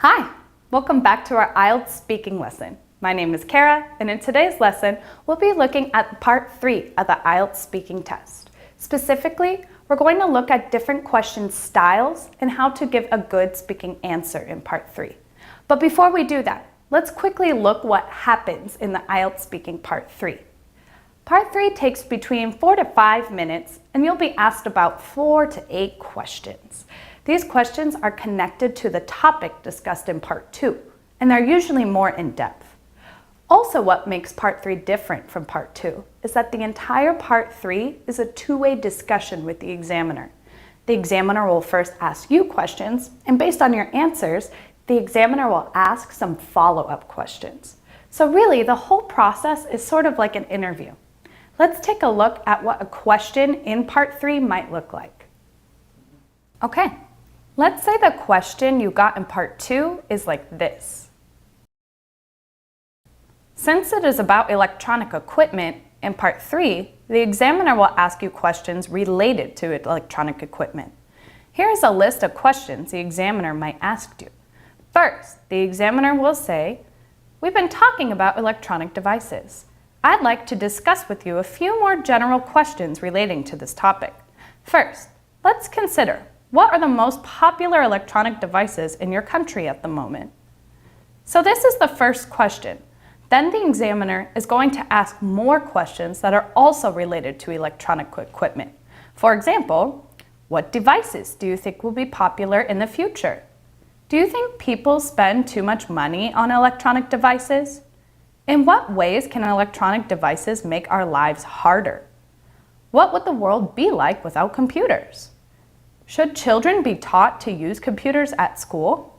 Hi, welcome back to our IELTS speaking lesson. My name is Kara, and in today's lesson, we'll be looking at part 3 of the IELTS speaking test. Specifically, we're going to look at different question styles and how to give a good speaking answer in part 3. But before we do that, let's quickly look what happens in the IELTS speaking part 3. Part 3 takes between 4 to 5 minutes, and you'll be asked about 4 to 8 questions. These questions are connected to the topic discussed in part 2, and they're usually more in-depth. Also, what makes part 3 different from part 2 is that the entire part 3 is a two-way discussion with the examiner. The examiner will first ask you questions, and based on your answers, the examiner will ask some follow-up questions. So really, the whole process is sort of like an interview. Let's take a look at what a question in part 3 might look like. Okay. Let's say the question you got in part 2 is like this. Since it is about electronic equipment, in part 3, the examiner will ask you questions related to electronic equipment. Here is a list of questions the examiner might ask you. First, the examiner will say, "We've been talking about electronic devices. I'd like to discuss with you a few more general questions relating to this topic. First, let's consider what are the most popular electronic devices in your country at the moment?" So this is the first question. Then the examiner is going to ask more questions that are also related to electronic equipment. For example, what devices do you think will be popular in the future? Do you think people spend too much money on electronic devices? In what ways can electronic devices make our lives harder? What would the world be like without computers? Should children be taught to use computers at school?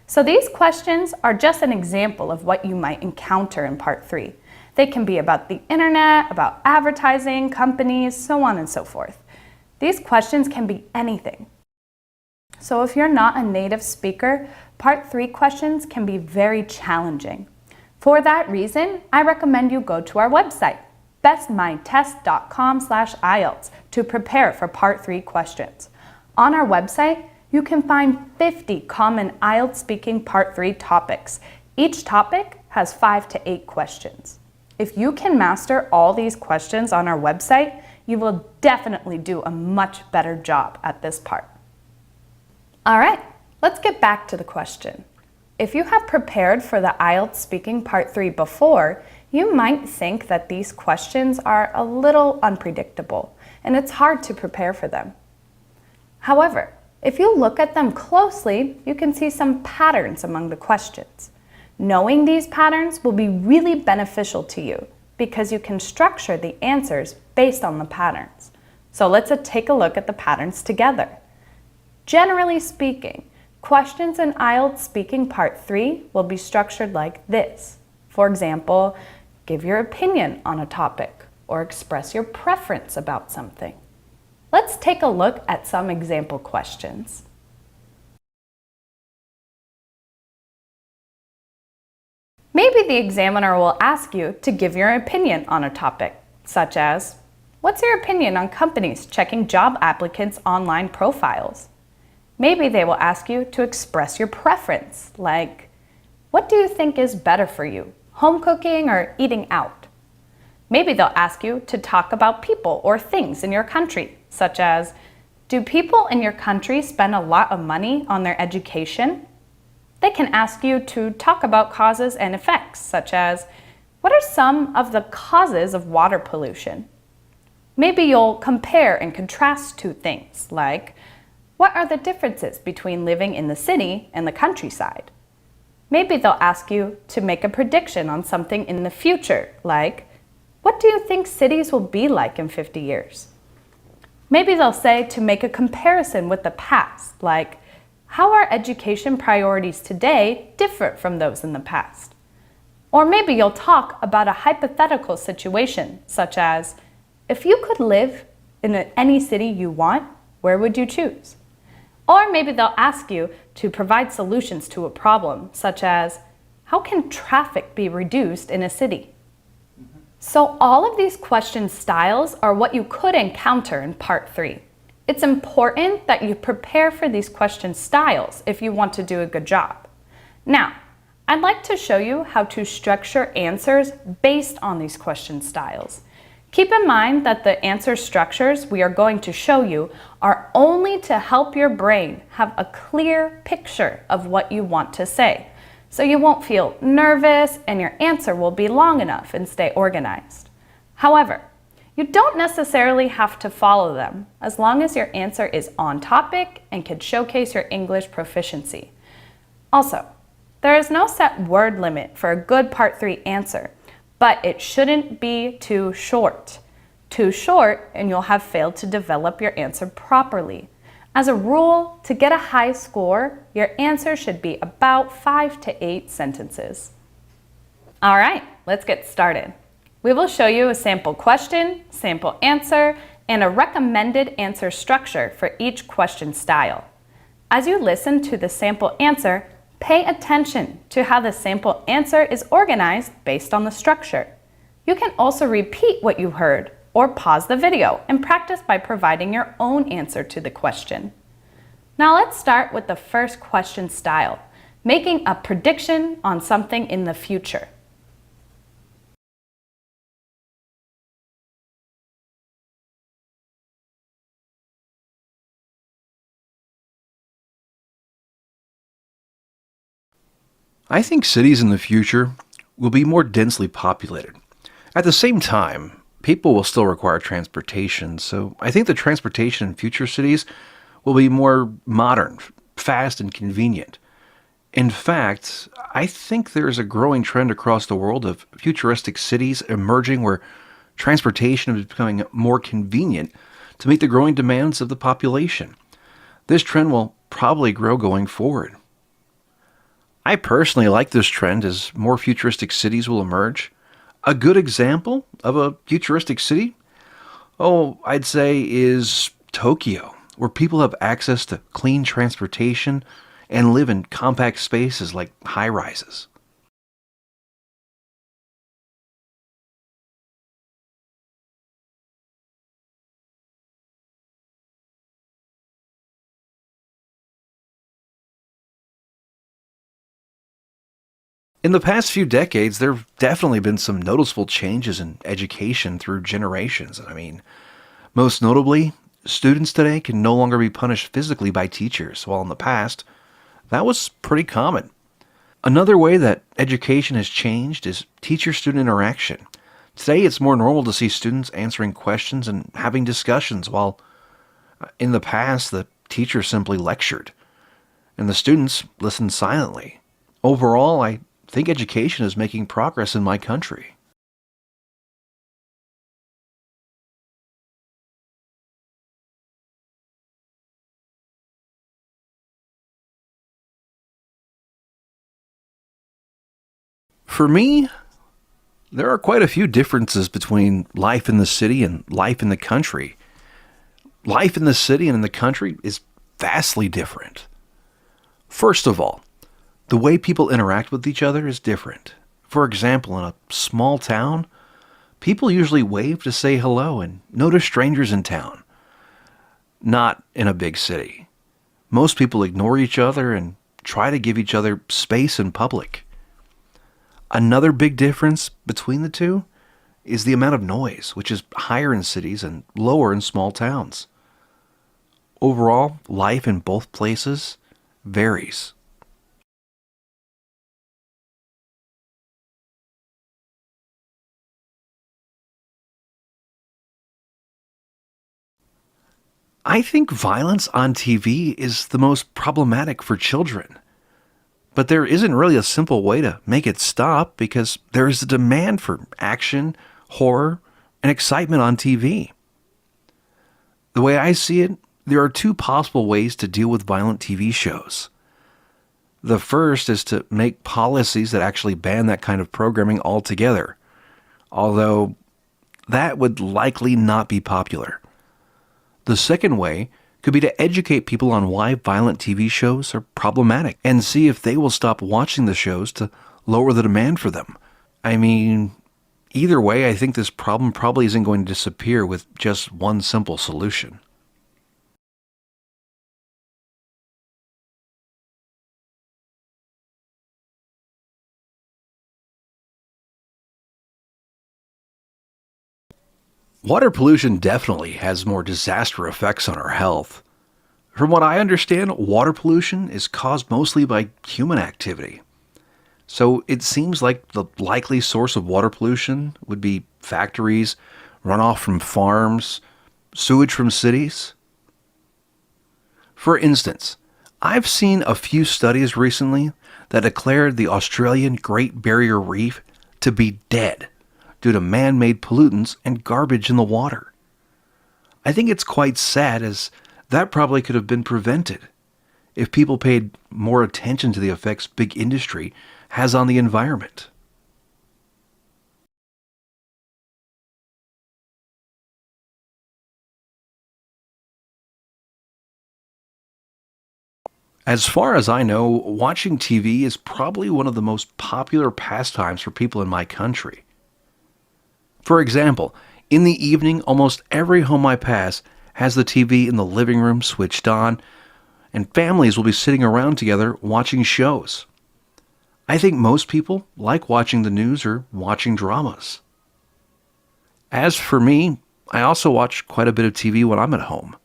So these questions are just an example of what you might encounter in part 3. They can be about the internet, about advertising, companies, so on and so forth. These questions can be anything. So if you're not a native speaker, part 3 questions can be very challenging. For that reason, I recommend you go to our website, bestmindtest.com/IELTS, to prepare for part 3 questions. On our website, you can find 50 common IELTS speaking part 3 topics. Each topic has 5 to 8 questions. If you can master all these questions on our website, you will definitely do a much better job at this part. All right, let's get back to the question. If you have prepared for the IELTS speaking part 3 before, you might think that these questions are a little unpredictable, and it's hard to prepare for them. However, if you look at them closely, you can see some patterns among the questions. Knowing these patterns will be really beneficial to you because you can structure the answers based on the patterns. So let's take a look at the patterns together. Generally speaking, questions in IELTS speaking part 3 will be structured like this. For example, give your opinion on a topic or express your preference about something. Let's take a look at some example questions. Maybe the examiner will ask you to give your opinion on a topic, such as, "What's your opinion on companies checking job applicants' online profiles?" Maybe they will ask you to express your preference, like, "What do you think is better for you, home cooking or eating out?" Maybe they'll ask you to talk about people or things in your country, such as, "Do people in your country spend a lot of money on their education?" They can ask you to talk about causes and effects, such as, "What are some of the causes of water pollution?" Maybe you'll compare and contrast two things, like, "What are the differences between living in the city and the countryside?" Maybe they'll ask you to make a prediction on something in the future, like, "What do you think cities will be like in 50 years?" Maybe they'll say to make a comparison with the past, like, "How are education priorities today different from those in the past?" Or maybe you'll talk about a hypothetical situation, such as, "If you could live in any city you want, where would you choose?" Or maybe they'll ask you to provide solutions to a problem, such as, "How can traffic be reduced in a city?" So all of these question styles are what you could encounter in part 3. It's important that you prepare for these question styles if you want to do a good job. Now, I'd like to show you how to structure answers based on these question styles. Keep in mind that the answer structures we are going to show you are only to help your brain have a clear picture of what you want to say, so you won't feel nervous and your answer will be long enough and stay organized. However, you don't necessarily have to follow them as long as your answer is on topic and can showcase your English proficiency. Also, there is no set word limit for a good Part 3 answer, but it shouldn't be too short. Too short and you'll have failed to develop your answer properly. As a rule, to get a high score, your answer should be about 5 to 8 sentences. All right, let's get started. We will show you a sample question, sample answer, and a recommended answer structure for each question style. As you listen to the sample answer, pay attention to how the sample answer is organized based on the structure. You can also repeat what you heard or pause the video and practice by providing your own answer to the question. Now let's start with the first question style, making a prediction on something in the future. I think cities in the future will be more densely populated. At the same time, people will still require transportation, so I think the transportation in future cities will be more modern, fast, and convenient. In fact, I think there is a growing trend across the world of futuristic cities emerging where transportation is becoming more convenient to meet the growing demands of the population. This trend will probably grow going forward. I personally like this trend as more futuristic cities will emerge. A good example of a futuristic city, I'd say is Tokyo, where people have access to clean transportation and live in compact spaces like high rises. In the past few decades, there have definitely been some noticeable changes in education through generations. Most notably, students today can no longer be punished physically by teachers, while in the past, that was pretty common. Another way that education has changed is teacher-student interaction. Today, it's more normal to see students answering questions and having discussions, while in the past, the teacher simply lectured, and the students listened silently. Overall, I think education is making progress in my country. For me, there are quite a few differences between life in the city and life in the country. Life in the city and in the country is vastly different. First of all, the way people interact with each other is different. For example, in a small town, people usually wave to say hello and notice strangers in town. Not in a big city. Most people ignore each other and try to give each other space in public. Another big difference between the two is the amount of noise, which is higher in cities and lower in small towns. Overall, life in both places varies. I think violence on TV is the most problematic for children. But there isn't really a simple way to make it stop because there is a demand for action, horror, and excitement on TV. The way I see it, there are two possible ways to deal with violent TV shows. The first is to make policies that actually ban that kind of programming altogether, although that would likely not be popular. The second way could be to educate people on why violent TV shows are problematic and see if they will stop watching the shows to lower the demand for them. I mean, either way, I think this problem probably isn't going to disappear with just one simple solution. Water pollution definitely has more disaster effects on our health. From what I understand, water pollution is caused mostly by human activity. So it seems like the likely source of water pollution would be factories, runoff from farms, sewage from cities. For instance, I've seen a few studies recently that declared the Australian Great Barrier Reef to be dead due to man-made pollutants and garbage in the water. I think it's quite sad, as that probably could have been prevented if people paid more attention to the effects big industry has on the environment. As far as I know, watching TV is probably one of the most popular pastimes for people in my country. For example, in the evening, almost every home I pass has the TV in the living room switched on, and families will be sitting around together watching shows. I think most people like watching the news or watching dramas. As for me, I also watch quite a bit of TV when I'm at home.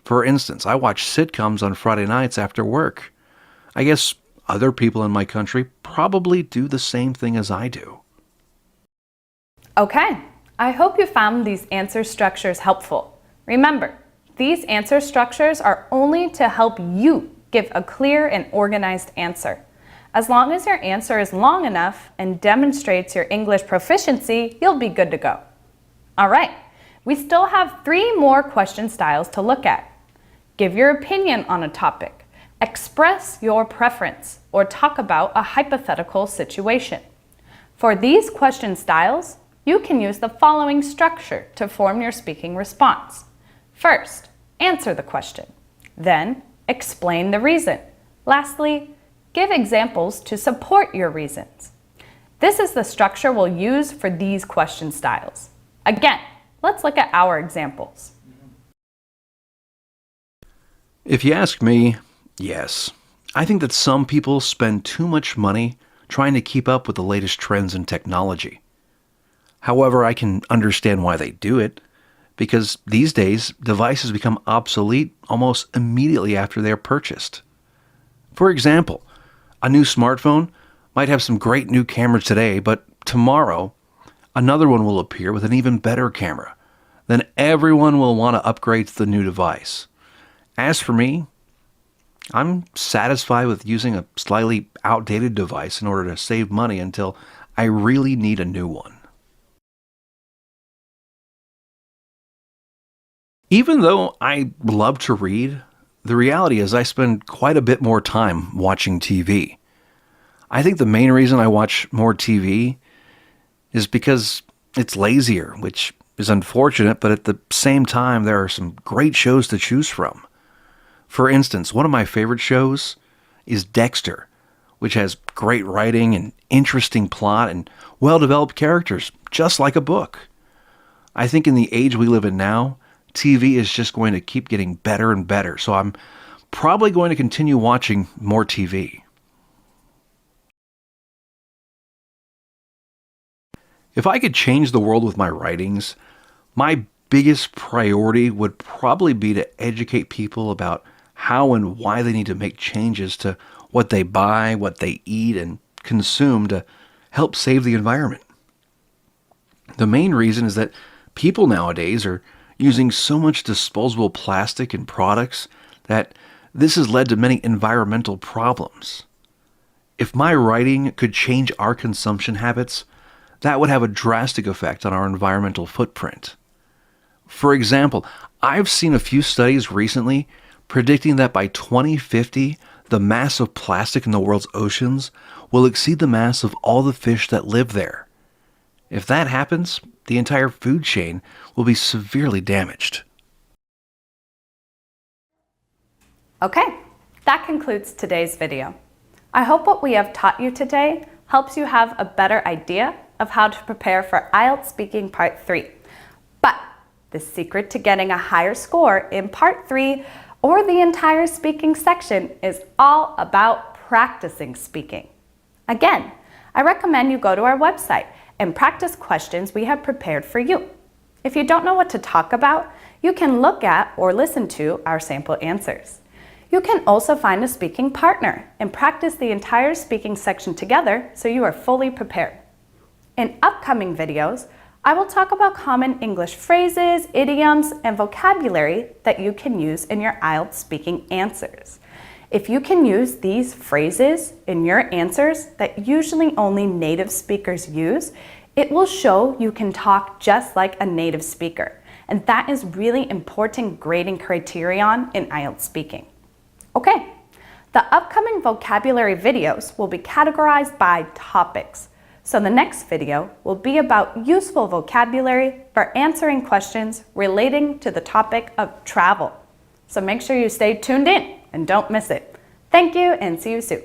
For instance, I watch sitcoms on Friday nights after work. I guess other people in my country probably do the same thing as I do. Okay, I hope you found these answer structures helpful. Remember, these answer structures are only to help you give a clear and organized answer. As long as your answer is long enough and demonstrates your English proficiency, you'll be good to go. All right, we still have 3 more question styles to look at. Give your opinion on a topic, express your preference, or talk about a hypothetical situation. For these question styles, you can use the following structure to form your speaking response. First, answer the question. Then, explain the reason. Lastly, give examples to support your reasons. This is the structure we'll use for these question styles. Again, let's look at our examples. If you ask me, yes. I think that some people spend too much money trying to keep up with the latest trends in technology. However, I can understand why they do it, because these days devices become obsolete almost immediately after they are purchased. For example, a new smartphone might have some great new cameras today, but tomorrow another one will appear with an even better camera. Then everyone will want to upgrade to the new device. As for me, I'm satisfied with using a slightly outdated device in order to save money until I really need a new one. Even though I love to read, the reality is I spend quite a bit more time watching TV. I think the main reason I watch more TV is because it's lazier, which is unfortunate, but at the same time, there are some great shows to choose from. For instance, one of my favorite shows is Dexter, which has great writing and interesting plot and well-developed characters, just like a book. I think in the age we live in now, TV is just going to keep getting better and better, so I'm probably going to continue watching more TV. If I could change the world with my writings, my biggest priority would probably be to educate people about how and why they need to make changes to what they buy, what they eat, and consume to help save the environment. The main reason is that people nowadays are using so much disposable plastic in products that this has led to many environmental problems. If my writing could change our consumption habits, that would have a drastic effect on our environmental footprint. For example, I've seen a few studies recently predicting that by 2050, the mass of plastic in the world's oceans will exceed the mass of all the fish that live there. If that happens, the entire food chain will be severely damaged. Okay, that concludes today's video. I hope what we have taught you today helps you have a better idea of how to prepare for IELTS Speaking Part 3. But the secret to getting a higher score in Part 3 or the entire speaking section is all about practicing speaking. Again, I recommend you go to our website and practice questions we have prepared for you. If you don't know what to talk about, you can look at or listen to our sample answers. You can also find a speaking partner and practice the entire speaking section together so you are fully prepared. In upcoming videos, I will talk about common English phrases, idioms, and vocabulary that you can use in your IELTS speaking answers. If you can use these phrases in your answers that usually only native speakers use, it will show you can talk just like a native speaker. And that is really important grading criterion in IELTS speaking. Okay, the upcoming vocabulary videos will be categorized by topics. So the next video will be about useful vocabulary for answering questions relating to the topic of travel. So make sure you stay tuned in and don't miss it. Thank you and see you soon.